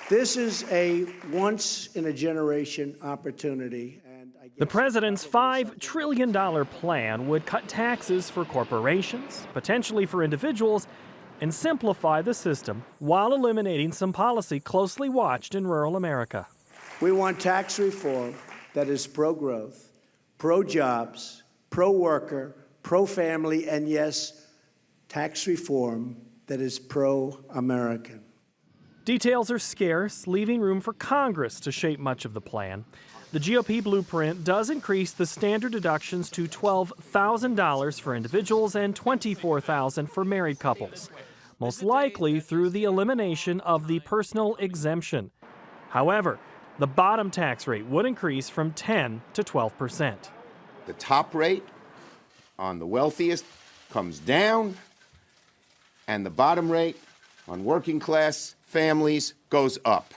This is a once-in-a-generation opportunity. The president's $5 trillion plan would cut taxes for corporations, potentially for individuals, and simplify the system while eliminating some policy closely watched in rural America. We want tax reform that is pro-growth, pro-jobs, pro-worker, pro-family, and yes, tax reform that is pro-American. Details are scarce, leaving room for Congress to shape much of the plan. The GOP blueprint does increase the standard deductions to $12,000 for individuals and $24,000 for married couples, most likely through the elimination of the personal exemption. However, the bottom tax rate would increase from 10 to 12%. The top rate on the wealthiest comes down, and the bottom rate on working class families goes up.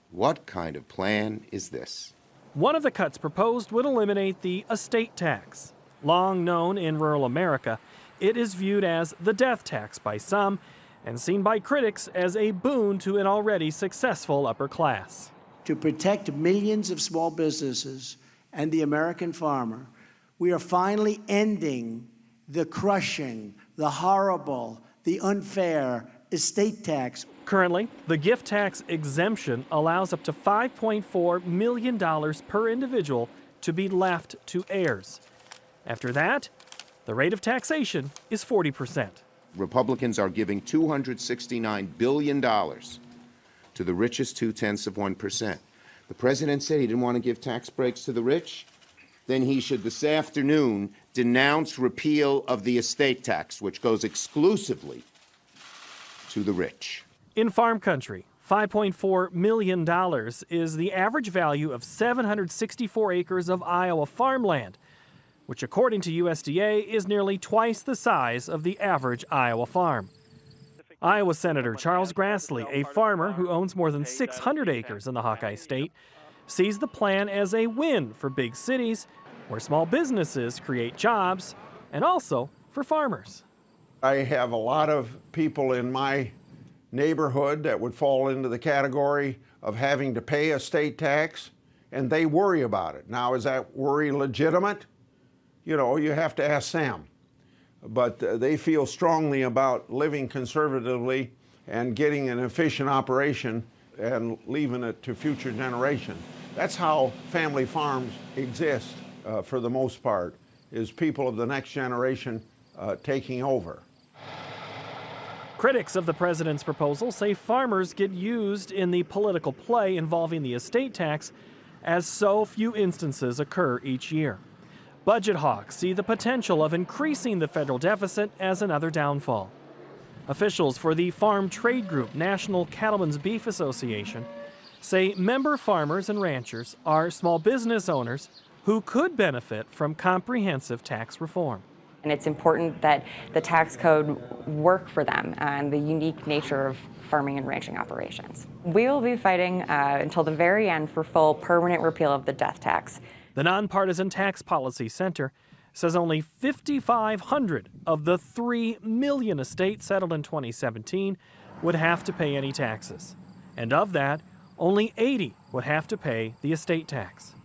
What kind of plan is this? One of the cuts proposed would eliminate the estate tax. Long known in rural America, it is viewed as the death tax by some and seen by critics as a boon to an already successful upper class. To protect millions of small businesses and the American farmer, we are finally ending the crushing, the horrible, the unfair estate tax. Currently, the gift tax exemption allows up to $5.4 million per individual to be left to heirs. After that, the rate of taxation is 40%. Republicans are giving $269 billion to the richest 0.2%. The president said he didn't want to give tax breaks to the rich. Then he should this afternoon denounce repeal of the estate tax, which goes exclusively to the rich. In farm country, $5.4 million is the average value of 764 acres of Iowa farmland, which according to USDA is nearly twice the size of the average Iowa farm. Iowa Senator Charles Grassley, a farmer who owns more than 600 acres in the Hawkeye State, sees the plan as a win for big cities where small businesses create jobs and also for farmers. I have a lot of people in my neighborhood that would fall into the category of having to pay a state tax, and they worry about it. Now, is that worry legitimate? You know, you have to ask them. But they feel strongly about living conservatively and getting an efficient operation and leaving it to future generations. That's how family farms exist for the most part, is people of the next generation taking over. Critics of the president's proposal say farmers get used in the political play involving the estate tax, as so few instances occur each year. Budget hawks see the potential of increasing the federal deficit as another downfall. Officials for the farm trade group National Cattlemen's Beef Association say member farmers and ranchers are small business owners who could benefit from comprehensive tax reform. And it's important that the tax code work for them and the unique nature of farming and ranching operations. We will be fighting until the very end for full permanent repeal of the death tax. The Nonpartisan Tax Policy Center says only 5,500 of the 3 million estates settled in 2017 would have to pay any taxes. And of that, only 80 would have to pay the estate tax.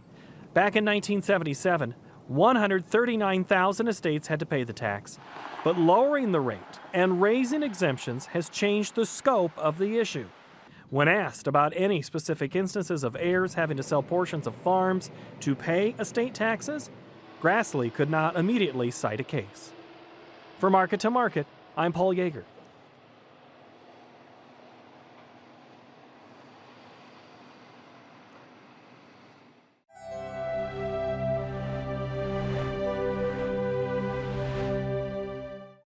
Back in 1977, 139,000 estates had to pay the tax, but lowering the rate and raising exemptions has changed the scope of the issue. When asked about any specific instances of heirs having to sell portions of farms to pay estate taxes, Grassley could not immediately cite a case. For Market to Market, I'm Paul Yeager.